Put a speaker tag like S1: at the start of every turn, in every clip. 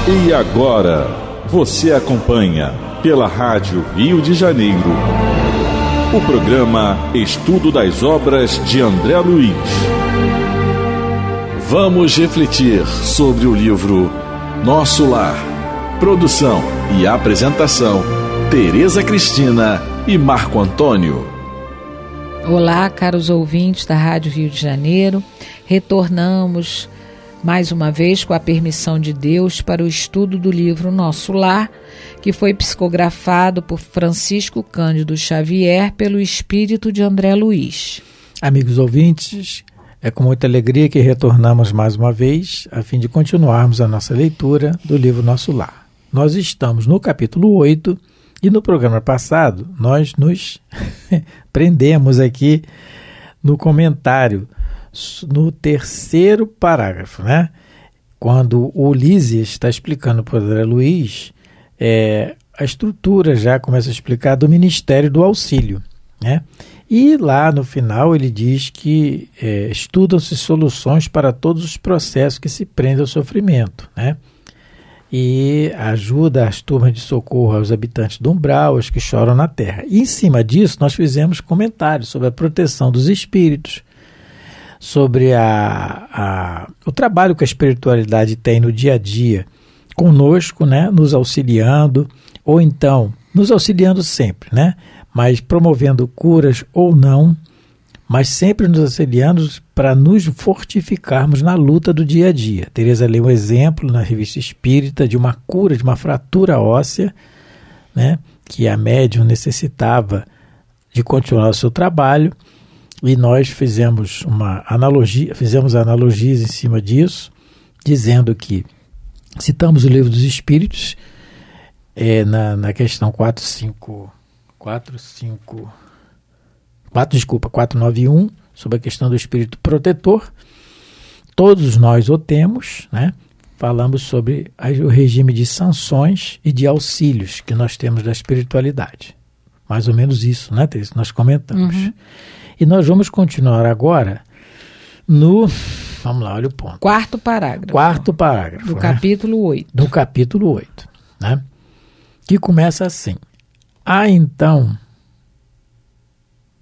S1: E agora, você acompanha pela Rádio Rio de Janeiro o programa Estudo das Obras de André Luiz. Vamos refletir sobre o livro Nosso Lar. Produção e apresentação, Tereza Cristina e Marco Antônio.
S2: Olá, caros ouvintes da Rádio Rio de Janeiro. Retornamos mais uma vez, com a permissão de Deus, para o estudo do livro Nosso Lar, que foi psicografado por Francisco Cândido Xavier pelo espírito de André Luiz.
S3: Amigos ouvintes, é com muita alegria que retornamos mais uma vez, a fim de continuarmos a nossa leitura do livro Nosso Lar. Nós estamos no capítulo 8 e no programa passado nós nos prendemos aqui no comentário, no terceiro parágrafo, né? Quando o Lísias está explicando para o André Luiz, a estrutura já começa a explicar do Ministério do Auxílio, né? E lá no final ele diz que estudam-se soluções para todos os processos que se prendem ao sofrimento, né? E ajuda as turmas de socorro aos habitantes do umbral, aos que choram na terra. E em cima disso nós fizemos comentários sobre a proteção dos espíritos, sobre o trabalho que a espiritualidade tem no dia a dia conosco, né, nos auxiliando, ou então nos auxiliando sempre, né, mas promovendo curas ou não, mas sempre nos auxiliando para nos fortificarmos na luta do dia a dia. Tereza leu um exemplo na Revista Espírita de uma cura, de uma fratura óssea, né, que a médium necessitava de continuar o seu trabalho. E nós fizemos analogias em cima disso, dizendo que citamos o Livro dos Espíritos na questão 491, sobre a questão do espírito protetor. Todos nós o temos, né? Falamos sobre o regime de sanções e de auxílios que nós temos da espiritualidade. Mais ou menos isso, né, Teresa? Nós comentamos. Uhum. E nós vamos continuar agora vamos lá, olha o ponto.
S2: Quarto parágrafo. Do, né? Capítulo 8.
S3: Do capítulo 8, né? Que começa assim. Há então,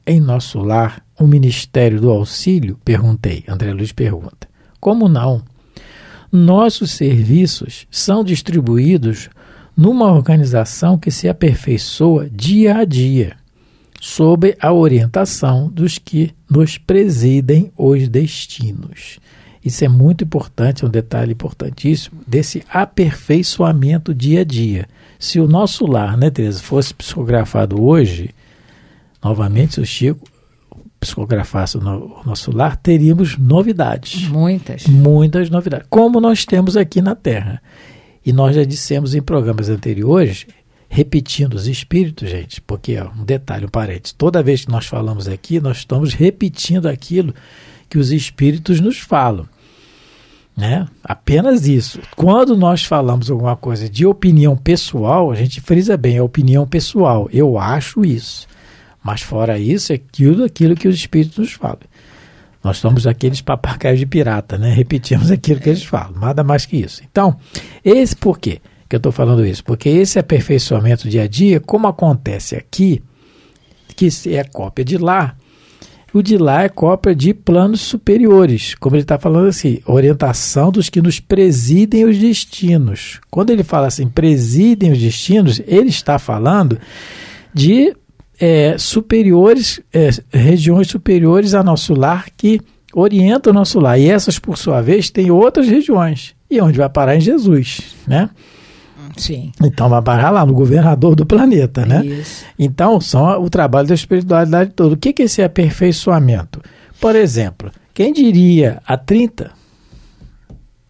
S3: em nosso lar, o Ministério do Auxílio? Perguntei. André Luiz pergunta. Como não? Nossos serviços são distribuídos numa organização que se aperfeiçoa dia a dia, sob a orientação dos que nos presidem os destinos. Isso é muito importante, é um detalhe importantíssimo, desse aperfeiçoamento dia a dia. Se o nosso lar, né, Teresa, fosse psicografado hoje, novamente, se o Chico psicografasse o nosso lar, teríamos novidades. Muitas novidades, como nós temos aqui na Terra. E nós já dissemos em programas anteriores, repetindo os espíritos, gente, porque um detalhe, um parênteses, toda vez que nós falamos aqui, nós estamos repetindo aquilo que os espíritos nos falam, né? Apenas isso. Quando nós falamos alguma coisa de opinião pessoal, a gente frisa bem, é opinião pessoal, eu acho isso, mas fora isso, é aquilo que os espíritos nos falam. Nós somos aqueles papagaios de pirata, né? Repetimos aquilo que eles falam, nada mais que isso. Então, esse por quê que eu estou falando isso? Porque esse aperfeiçoamento dia a dia, como acontece aqui, que é cópia de lá, o de lá é cópia de planos superiores, como ele está falando assim, orientação dos que nos presidem os destinos. Quando ele fala assim, presidem os destinos, ele está falando de superiores, regiões superiores a nosso lar que orientam o nosso lar. E essas, por sua vez, têm outras regiões. E onde vai parar? Em Jesus, né?
S2: Sim.
S3: Então vai parar lá no governador do planeta, né?
S2: Isso.
S3: Então são o trabalho da espiritualidade toda. O que é esse aperfeiçoamento? Por exemplo, quem diria há 30,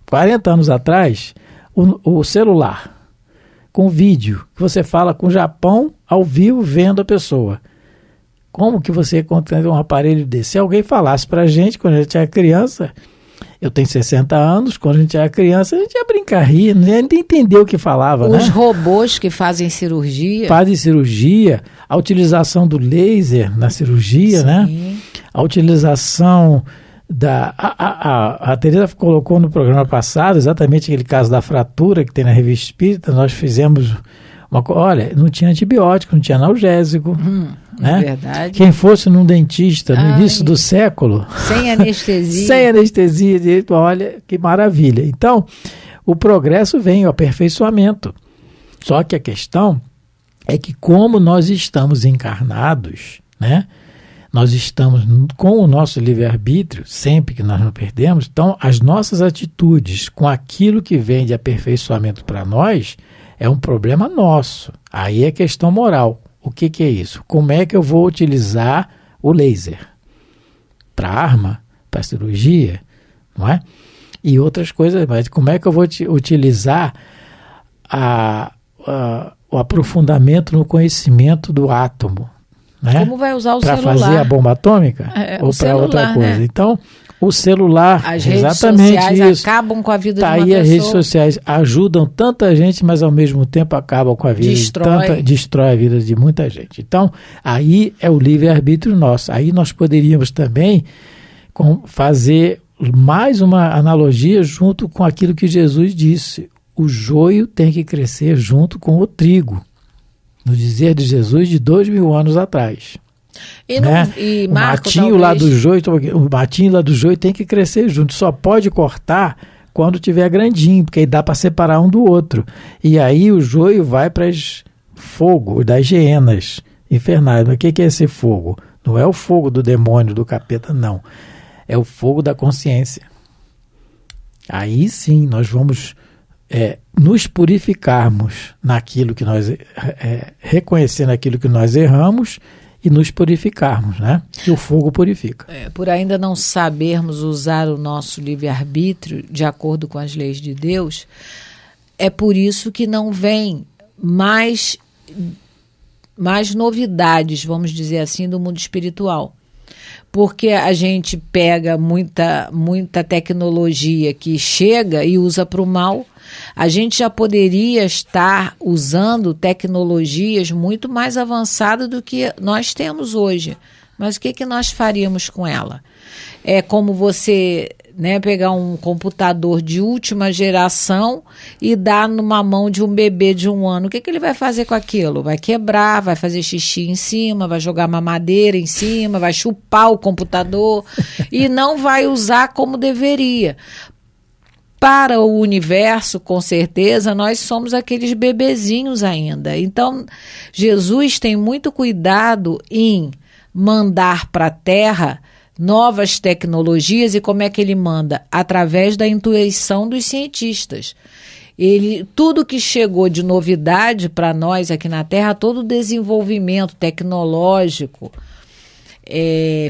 S3: 40 anos atrás, o celular com vídeo, que você fala com o Japão ao vivo vendo a pessoa. Como que você encontra um aparelho desse? Se alguém falasse pra gente quando a gente era criança, eu tenho 60 anos, quando a gente era criança, a gente ia brincar, rir, nem entender o que falava, né?
S2: Os robôs que fazem cirurgia.
S3: A utilização do laser na cirurgia,
S2: sim,
S3: né? A utilização A Teresa colocou no programa passado exatamente aquele caso da fratura que tem na Revista Espírita. Nós fizemos olha, não tinha antibiótico, não tinha analgésico, né?
S2: Verdade.
S3: Quem fosse num dentista no início do século,
S2: sem anestesia,
S3: sem anestesia, olha que maravilha. Então, o progresso vem, o aperfeiçoamento. Só que a questão é que, como nós estamos encarnados, né? Nós estamos com o nosso livre-arbítrio, sempre que nós não perdemos, então as nossas atitudes com aquilo que vem de aperfeiçoamento para nós é um problema nosso. Aí é questão moral. O que é isso? Como é que eu vou utilizar o laser? Para arma? Para cirurgia? Não é? E outras coisas, mas como é que eu vou utilizar o aprofundamento no conhecimento do átomo? Né?
S2: Como vai usar o celular?
S3: Para fazer a bomba atômica? Ou para outra coisa? Né? Então, o celular,
S2: as redes
S3: exatamente
S2: sociais
S3: isso.
S2: Acabam com a vida de uma
S3: aí
S2: pessoa.
S3: As redes sociais ajudam tanta gente, mas ao mesmo tempo acabam com a vida destrói a vida de muita gente. Então, aí é o livre-arbítrio nosso. Aí nós poderíamos também fazer mais uma analogia junto com aquilo que Jesus disse. O joio tem que crescer junto com o trigo. No dizer de Jesus de 2000 anos atrás.
S2: E Marco,
S3: o matinho lá do joio tem que crescer junto. Só pode cortar quando tiver grandinho, porque aí dá para separar um do outro. E aí o joio vai para fogo das hienas infernais. Mas o que é esse fogo? Não é o fogo do demônio, do capeta, não. É o fogo da consciência. Aí sim nós vamos nos purificarmos naquilo que nós reconhecendo aquilo que nós erramos e nos purificarmos, né? Que o fogo purifica.
S2: Por ainda não sabermos usar o nosso livre-arbítrio de acordo com as leis de Deus, é por isso que não vem mais novidades, vamos dizer assim, do mundo espiritual. Porque a gente pega muita tecnologia que chega e usa para o mal. A gente já poderia estar usando tecnologias muito mais avançadas do que nós temos hoje. Mas o que nós faríamos com ela? É como você pegar um computador de última geração e dar numa mão de um bebê de 1 ano. O que ele vai fazer com aquilo? Vai quebrar, vai fazer xixi em cima, vai jogar mamadeira em cima, vai chupar o computador e não vai usar como deveria. Para o universo, com certeza, nós somos aqueles bebezinhos ainda. Então, Jesus tem muito cuidado em mandar para a Terra novas tecnologias. E como é que ele manda? Através da intuição dos cientistas. Tudo que chegou de novidade para nós aqui na Terra, todo o desenvolvimento tecnológico,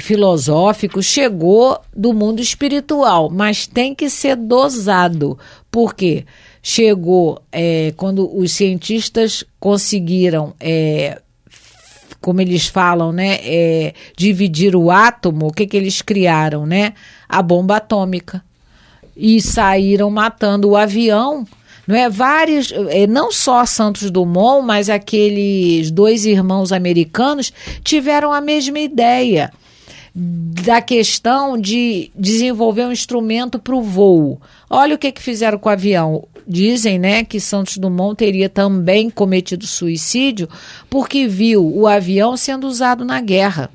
S2: filosófico, chegou do mundo espiritual, mas tem que ser dosado. Por quê? Chegou quando os cientistas conseguiram como eles falam, dividir o átomo. O que eles criaram, A bomba atômica. E saíram matando o avião, vários, não só Santos Dumont, mas aqueles 2 irmãos americanos tiveram a mesma ideia da questão de desenvolver um instrumento para o voo. Olha o que fizeram com o avião. Dizem, que Santos Dumont teria também cometido suicídio porque viu o avião sendo usado na guerra.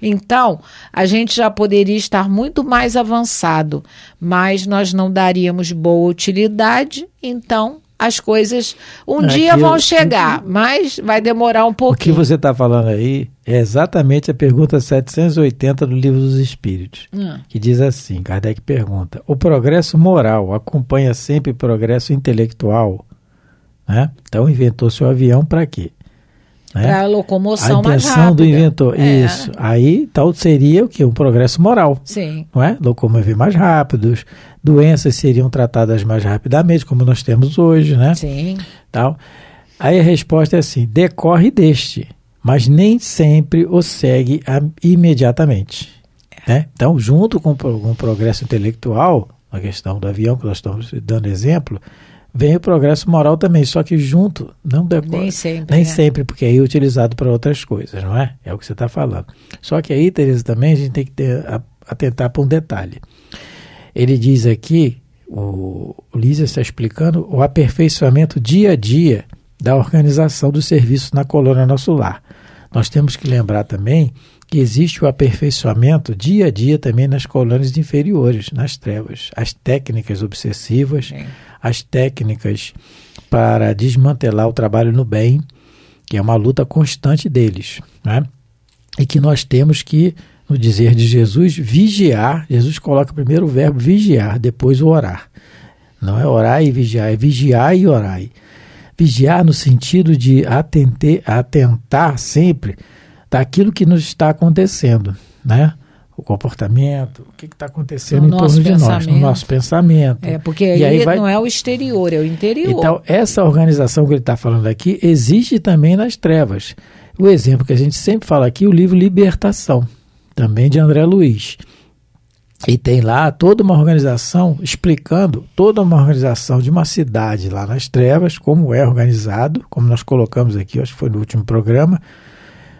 S2: Então, a gente já poderia estar muito mais avançado, mas nós não daríamos boa utilidade, então as coisas dia vão chegar, mas vai demorar um pouquinho.
S3: O que você está falando aí é exatamente a pergunta 780 do Livro dos Espíritos, que diz assim, Kardec pergunta: o progresso moral acompanha sempre o progresso intelectual? Então inventou-se o avião para quê?
S2: Para a locomoção
S3: mais rápida. A intenção do inventor, isso. Aí, então, seria o quê? Um progresso moral.
S2: Sim.
S3: Não é? Locomover mais rápidos, doenças seriam tratadas mais rapidamente, como nós temos hoje, né?
S2: Sim.
S3: Tal. Aí a resposta é assim: decorre deste, mas nem sempre o segue imediatamente. Então, junto com o progresso intelectual, a questão do avião, que nós estamos dando exemplo, vem o progresso moral também, só que junto não decorre. Nem sempre, porque aí é utilizado para outras coisas, não é? É o que você está falando. Só que aí, Teresa, também a gente tem que ter atentar para um detalhe. Ele diz aqui, o Lísias está explicando, o aperfeiçoamento dia a dia da organização dos serviços na colônia Nosso Lar. Nós temos que lembrar também que existe o aperfeiçoamento dia a dia também nas colônias inferiores, nas trevas. As técnicas obsessivas, as técnicas para desmantelar o trabalho no bem, que é uma luta constante deles, né? E que nós temos que, no dizer de Jesus, vigiar. Jesus coloca primeiro o verbo vigiar, depois o orar. Não é orar e vigiar, é vigiar e orar. Vigiar no sentido de atentar sempre daquilo que nos está acontecendo, né? O comportamento, o que está acontecendo em torno de nós, no nosso pensamento.
S2: Porque aí não é o exterior, é o interior.
S3: Então, essa organização que ele está falando aqui existe também nas trevas. O exemplo que a gente sempre fala aqui, o livro Libertação, também de André Luiz. E tem lá toda uma organização, explicando toda uma organização de uma cidade lá nas trevas, como é organizado, como nós colocamos aqui, acho que foi no último programa.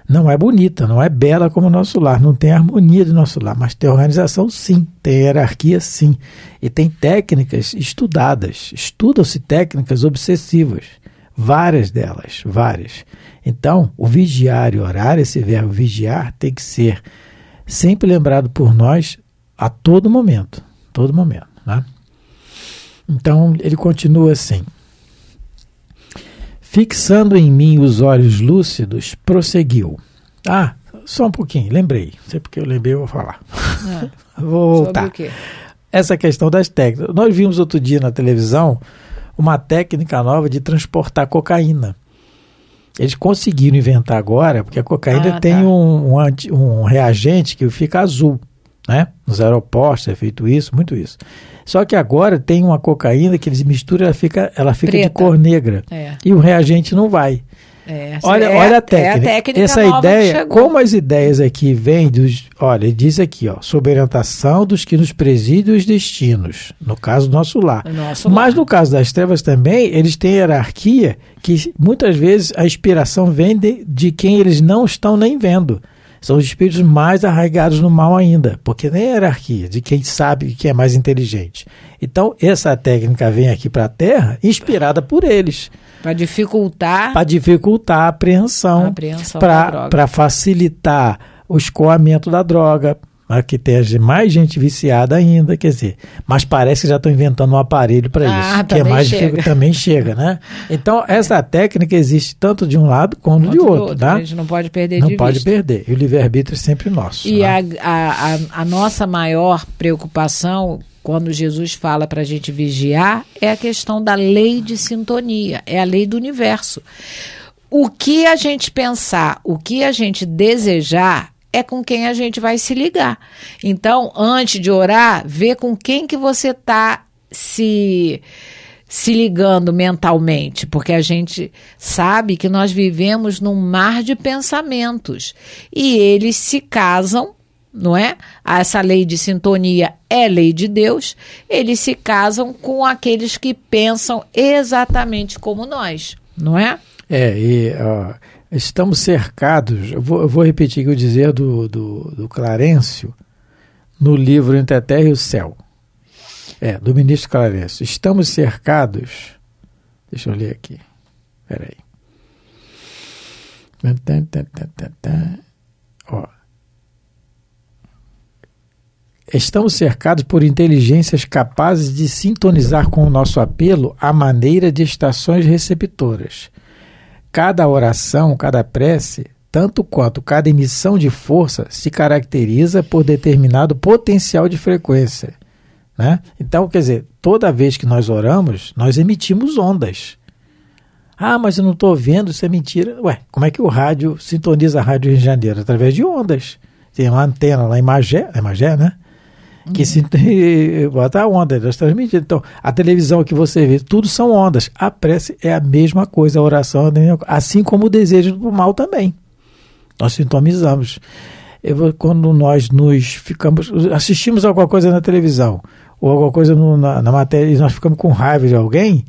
S3: Não é bonita, não é bela como o Nosso Lar, não tem harmonia do Nosso Lar, mas tem organização sim, tem hierarquia sim, e tem técnicas estudadas, estudam-se técnicas obsessivas, várias delas, várias. Então, o vigiar e orar, esse verbo vigiar, tem que ser sempre lembrado por nós a todo momento, né? Então, ele continua assim: fixando em mim os olhos lúcidos, prosseguiu. Só um pouquinho, lembrei. Não sei porque eu lembrei, eu vou falar. Vou voltar.
S2: Sobre o quê?
S3: Essa questão das técnicas. Nós vimos outro dia na televisão uma técnica nova de transportar cocaína. Eles conseguiram inventar agora, porque a cocaína tem um reagente que fica azul, né? Nos aeroportos é feito isso, muito isso. Só que agora tem uma cocaína que eles misturam, ela fica de cor negra. E o reagente não vai. Olha a técnica.
S2: A técnica
S3: essa
S2: nova
S3: ideia, como as ideias aqui vêm dos... Olha, ele diz aqui, sob orientação dos que nos presidem os destinos, no caso do Nosso Lar. Mas no caso das trevas também, eles têm hierarquia que muitas vezes a inspiração vem de quem eles não estão nem vendo. São os espíritos mais arraigados no mal ainda, porque nem a hierarquia de quem sabe que é mais inteligente. Então, essa técnica vem aqui para a Terra inspirada por eles.
S2: Para dificultar
S3: a apreensão para facilitar o escoamento da droga, para que tenha mais gente viciada ainda, quer dizer, mas parece que já estão inventando um aparelho para isso, que é mais difícil, também chega, né? Então, essa técnica existe tanto de um lado como de outro, tá?
S2: A gente não pode perder de vista.
S3: Não pode perder, e o livre-arbítrio é sempre nosso.
S2: E né? a nossa maior preocupação, quando Jesus fala para a gente vigiar, é a questão da lei de sintonia, é a lei do universo. O que a gente pensar, o que a gente desejar, é com quem a gente vai se ligar. Então, antes de orar, vê com quem que você está se ligando mentalmente, porque a gente sabe que nós vivemos num mar de pensamentos e eles se casam, não é? Essa lei de sintonia é lei de Deus, eles se casam com aqueles que pensam exatamente como nós, não é?
S3: Estamos cercados, eu vou repetir o que eu dizia do Clarencio, no livro Entre a Terra e o Céu, do ministro Clarencio. Estamos cercados, deixa eu ler aqui, espera aí. Estamos cercados por inteligências capazes de sintonizar com o nosso apelo à maneira de estações receptoras. Cada oração, cada prece, tanto quanto cada emissão de força, se caracteriza por determinado potencial de frequência, né? Então, quer dizer, toda vez que nós oramos, nós emitimos ondas. Mas eu não estou vendo, isso é mentira. Como é que o rádio sintoniza a Rádio Rio de Janeiro? Através de ondas. Tem uma antena lá em Magé, né? Que bota a onda, nós transmitimos. Então, a televisão que você vê, tudo são ondas. A prece é a mesma coisa, a oração é a mesma coisa, assim como o desejo do mal também. Nós sintonizamos. Quando nós assistimos alguma coisa na televisão, ou alguma coisa na matéria, e nós ficamos com raiva de alguém,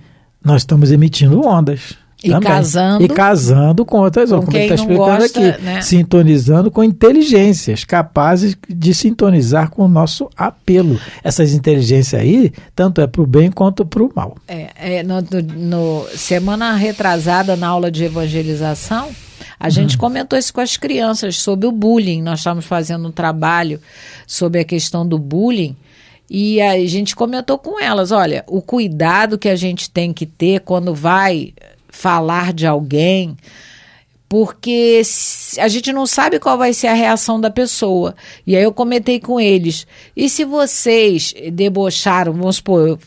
S3: nós estamos emitindo ondas.
S2: E
S3: também.
S2: casando.
S3: E casando com outras homens, como ele está explicando
S2: gosta,
S3: aqui.
S2: né?
S3: Sintonizando com inteligências capazes de sintonizar com o nosso apelo. Essas inteligências aí, tanto é para o bem quanto para o mal.
S2: Semana retrasada, na aula de evangelização, a gente comentou isso com as crianças sobre o bullying. Nós estávamos fazendo um trabalho sobre a questão do bullying. E a gente comentou com elas, olha, o cuidado que a gente tem que ter quando vai falar de alguém, porque a gente não sabe qual vai ser a reação da pessoa. E aí eu comentei com eles, e se vocês debocharam, vamos supor, eu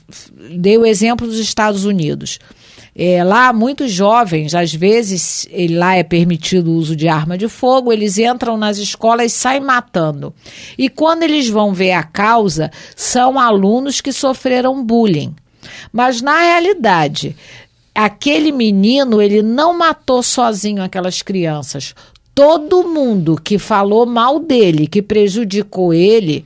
S2: dei o exemplo dos Estados Unidos. Lá, muitos jovens, às vezes, lá é permitido o uso de arma de fogo, eles entram nas escolas e saem matando. E quando eles vão ver a causa, são alunos que sofreram bullying. Mas, na realidade, aquele menino, ele não matou sozinho aquelas crianças. Todo mundo que falou mal dele, que prejudicou ele,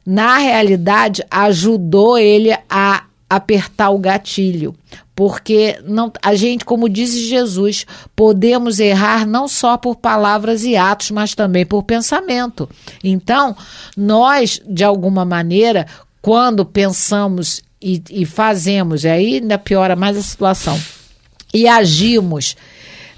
S2: na realidade, ajudou ele a apertar o gatilho. Porque a gente, como diz Jesus, podemos errar não só por palavras e atos, mas também por pensamento. Então, nós, de alguma maneira, quando pensamos e fazemos, aí ainda piora mais a situação, e agimos,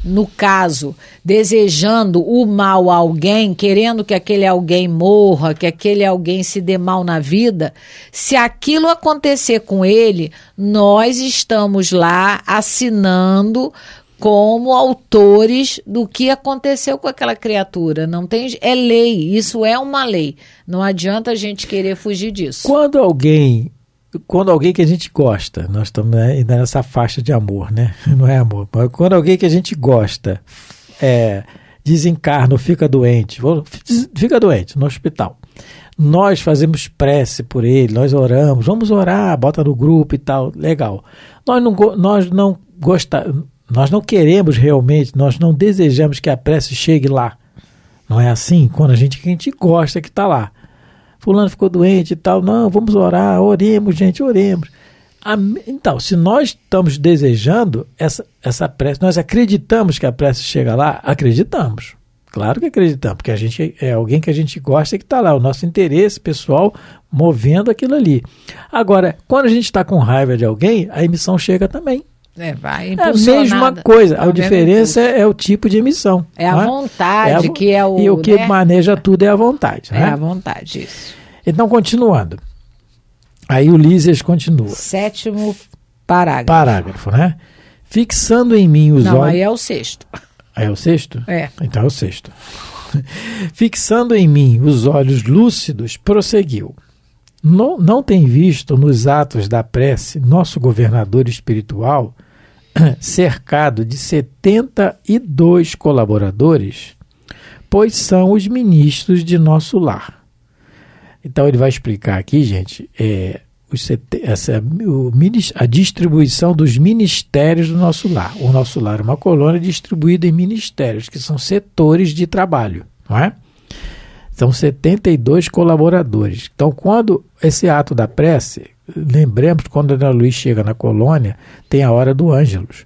S2: no caso, desejando o mal a alguém, querendo que aquele alguém morra, que aquele alguém se dê mal na vida, se aquilo acontecer com ele, nós estamos lá assinando como autores do que aconteceu com aquela criatura. Não tem, é lei, isso é uma lei. Não adianta a gente querer fugir disso.
S3: Quando alguém que a gente gosta, nós estamos ainda nessa faixa de amor, né? Não é amor, mas quando alguém que a gente gosta desencarna ou fica doente no hospital, nós fazemos prece por ele, nós oramos, vamos orar, bota no grupo e tal, legal. Nós não queremos realmente, nós não desejamos que a prece chegue lá. Não é assim? Quando a gente gosta que está lá. Fulano ficou doente e tal, não, vamos orar, oremos, gente, oremos. Então, se nós estamos desejando essa prece, nós acreditamos que a prece chega lá? Acreditamos. Claro que acreditamos, porque a gente é alguém que a gente gosta e que está lá, o nosso interesse pessoal movendo aquilo ali. Agora, quando a gente está com raiva de alguém, a emissão chega também.
S2: Vai
S3: é a mesma coisa, a diferença é o tipo de emissão.
S2: É a vontade que é o...
S3: E o que maneja tudo é a vontade.
S2: É a vontade, isso.
S3: Então, continuando. Aí o Lísias continua.
S2: 7º parágrafo.
S3: Parágrafo, né? Fixando em mim os olhos...
S2: Não, aí é o 6º.
S3: Aí é o 6º?
S2: É.
S3: Então é o 6º. Fixando em mim os olhos lúcidos, prosseguiu. Não tem visto nos atos da prece nosso governador espiritual cercado de 72 colaboradores, pois são os ministros de nosso lar. Então ele vai explicar aqui, gente, a distribuição dos ministérios do nosso lar. O nosso lar é uma colônia distribuída em ministérios, que são setores de trabalho, não é? São 72 colaboradores. Então, quando esse ato da prece, lembremos que quando Ana Luiz chega na colônia, tem a hora do Ângelus,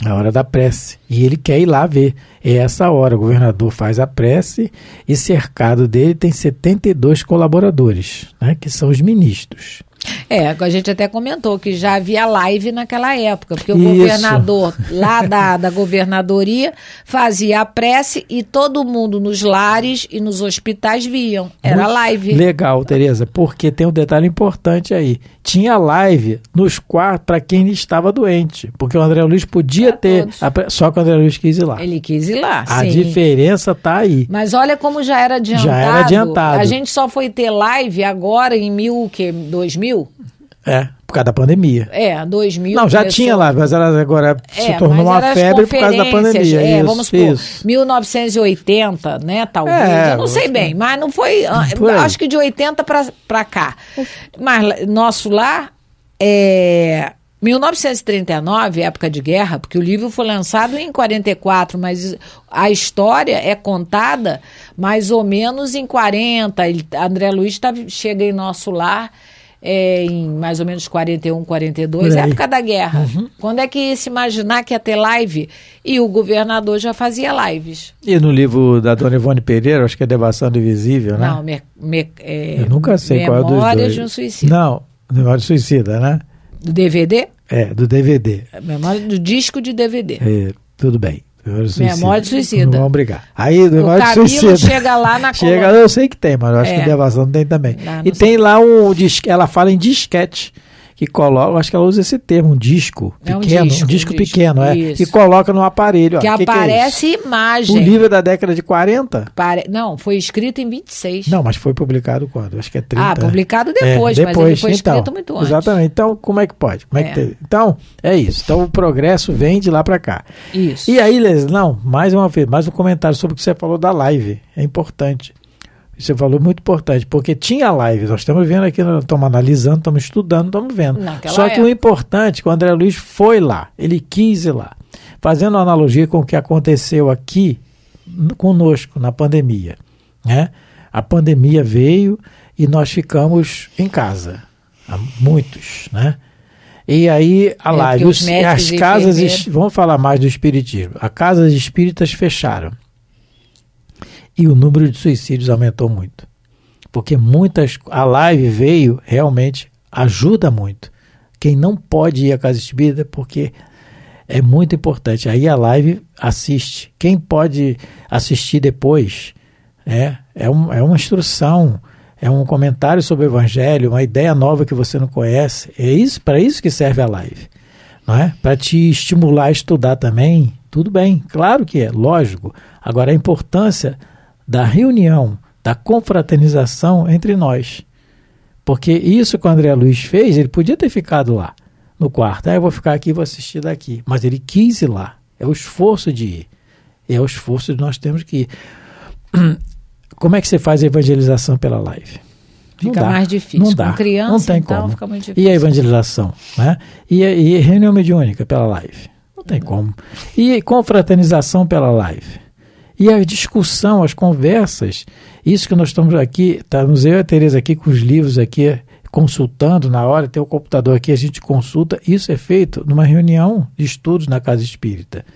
S3: a hora da prece, e ele quer ir lá ver. É essa hora, o governador faz a prece e cercado dele tem 72 colaboradores, né, que são os ministros.
S2: A gente até comentou que já havia live naquela época, porque o governador lá da governadoria fazia a prece e todo mundo nos lares e nos hospitais viam. Era live.
S3: Legal, Tereza, porque tem um detalhe importante aí. Tinha live nos quartos para quem estava doente, porque o André Luiz podia ter, só que o André Luiz quis ir lá.
S2: Ele quis ir lá,
S3: A diferença está aí.
S2: Mas olha como já era adiantado.
S3: Já era adiantado.
S2: A gente só foi ter live agora em 2000?
S3: Por causa da pandemia.
S2: 2000.
S3: Não, já tinha live, mas ela agora se tornou uma febre por causa da pandemia.
S2: Vamos supor, 1980, né, talvez, eu não sei bem, mas não foi, acho que de 80 para cá. Mas nosso lar 1939, época de guerra, porque o livro foi lançado em 44, mas a história é contada mais ou menos em 40. André Luiz chega em nosso lar em mais ou menos 41, 42, época da guerra. Quando é que ia se imaginar que ia ter live? E o governador já fazia lives.
S3: E no livro da Dona Ivone Pereira, acho que é Devassando Invisível, né?
S2: Não,
S3: eu nunca sei qual é dos dois.
S2: Memórias de um Suicida.
S3: Não, Memória de Suicida, né?
S2: Do DVD?
S3: Do DVD.
S2: Memória do disco de DVD.
S3: Tudo bem.
S2: Memória de Suicida.
S3: Não vamos brigar. Aí, Memória de
S2: Camilo
S3: Suicida.
S2: chega lá na
S3: Chega, eu sei que tem, mas eu acho que Devassando tem também. E tem lá ela fala em disquete, que coloca, eu acho que ela usa esse termo, um disco pequeno, um disco pequeno, e coloca no aparelho.
S2: Que aparece
S3: que é
S2: imagem.
S3: O livro é da década de 40?
S2: Não, foi escrito em 26.
S3: Não, mas foi publicado quando? Acho que é 30.
S2: Publicado depois, mas ele foi escrito muito antes.
S3: Exatamente. Então, como é que pode? Como é que teve? Então, é isso. Então, o progresso vem de lá para cá.
S2: Isso.
S3: E aí, Leslie, mais uma vez, mais um comentário sobre o que você falou da live. É importante. Você falou muito importante, porque tinha live, nós estamos vendo aqui, nós estamos analisando, estamos estudando, estamos vendo. Só que o importante, que o André Luiz foi lá, ele quis ir lá, fazendo uma analogia com o que aconteceu aqui conosco na pandemia, né? A pandemia veio e nós ficamos em casa, muitos, né? E aí a live, as casas, vamos falar mais do espiritismo, as casas espíritas fecharam. E o número de suicídios aumentou muito. Porque a live veio, realmente, ajuda muito. Quem não pode ir à casa espírita, porque é muito importante. Aí a live assiste. Quem pode assistir depois, é uma instrução, é um comentário sobre o Evangelho, uma ideia nova que você não conhece. Para isso que serve a live. Não é? Para te estimular a estudar também, tudo bem, claro que é, lógico. Agora a importância da reunião, da confraternização entre nós. Porque isso que o André Luiz fez, ele podia ter ficado lá, no quarto. Eu vou ficar aqui e vou assistir daqui. Mas ele quis ir lá. É o esforço de ir. É o esforço de nós temos que ir. Como é que você faz a evangelização pela live?
S2: Fica mais difícil.
S3: Não dá.
S2: Com criança,
S3: não tem
S2: então,
S3: como.
S2: Fica muito difícil.
S3: E a evangelização? Né? E reunião mediúnica pela live? Não tem como. E confraternização pela live? E a discussão, as conversas, isso que nós estamos aqui, estamos eu e a Tereza aqui com os livros aqui, consultando na hora, tem o computador aqui, a gente consulta, isso é feito numa reunião de estudos na Casa Espírita.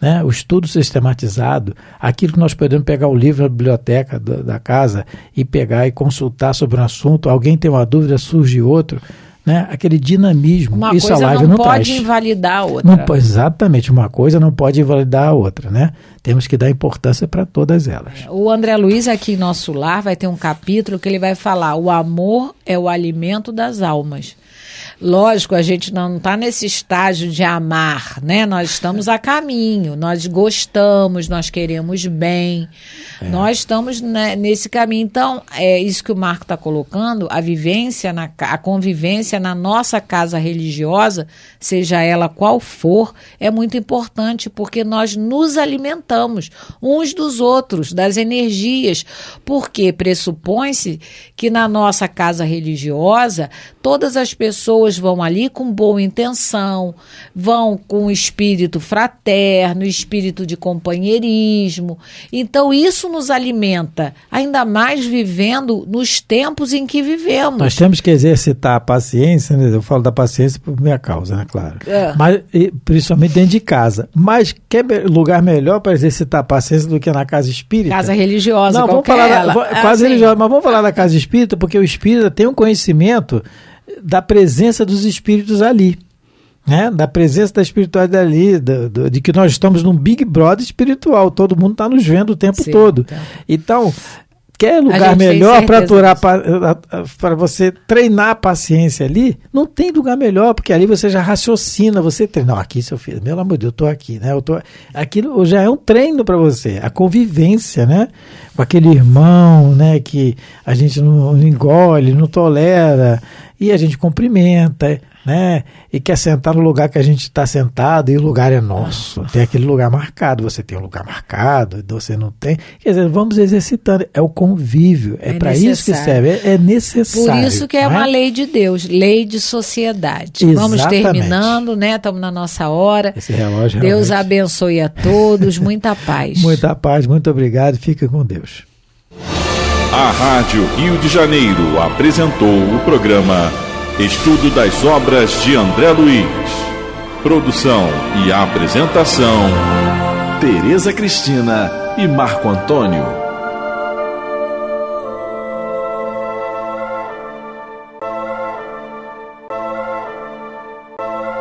S3: Né? O estudo sistematizado, aquilo que nós podemos pegar o livro na biblioteca da casa e pegar e consultar sobre um assunto, alguém tem uma dúvida, surge outro, né? Aquele dinamismo,
S2: uma
S3: isso
S2: coisa
S3: a live não traz.
S2: Pode invalidar a outra.
S3: Exatamente, uma coisa não pode invalidar a outra, né? Temos que dar importância para todas elas.
S2: O André Luiz aqui em Nosso Lar vai ter um capítulo que ele vai falar: o amor é o alimento das almas. Lógico, a gente não está nesse estágio de amar, né? Nós estamos a caminho, nós gostamos, nós queremos bem, nós estamos nesse caminho. Então, é isso que o Marco está colocando, a convivência na nossa casa religiosa, seja ela qual for, é muito importante, porque nós nos alimentamos uns dos outros, das energias, porque pressupõe-se que na nossa casa religiosa, todas as pessoas vão ali com boa intenção, vão com espírito fraterno, espírito de companheirismo. Então isso nos alimenta, ainda mais vivendo nos tempos em que vivemos.
S3: Nós temos que exercitar a paciência, né? Eu falo da paciência por minha causa, né? Claro. Mas, principalmente dentro de casa. Mas quer lugar melhor para exercitar a paciência do que na casa espírita?
S2: Casa religiosa,
S3: não, vamos falar quase religiosa, mas vamos falar da casa espírita, porque o espírita tem um conhecimento da presença dos espíritos ali, né? Da presença da espiritualidade ali, de que nós estamos num Big Brother espiritual, todo mundo está nos vendo o tempo todo. Então, quer lugar melhor para você treinar a paciência ali? Não tem lugar melhor, porque ali você já raciocina, você treina. Não, aqui, seu filho, meu amor de Deus, eu estou aqui, né? Aquilo já é um treino para você, a convivência, né? Com aquele irmão, né? Que a gente não engole, não tolera, e a gente cumprimenta, né? E quer sentar no lugar que a gente está sentado e o lugar é nosso. Tem aquele lugar marcado, você tem um lugar marcado, você não tem. Quer dizer, vamos exercitando. É o convívio, é para isso que serve, é necessário.
S2: Por isso que é uma lei de Deus, lei de sociedade.
S3: Exatamente.
S2: Vamos terminando, né? Estamos na nossa hora.
S3: Esse relógio
S2: Deus
S3: realmente
S2: abençoe a todos, muita paz.
S3: Muita paz, muito obrigado, fica com Deus.
S1: A Rádio Rio de Janeiro apresentou o programa Estudo das Obras de André Luiz. Produção e apresentação, Tereza Cristina e Marco Antônio.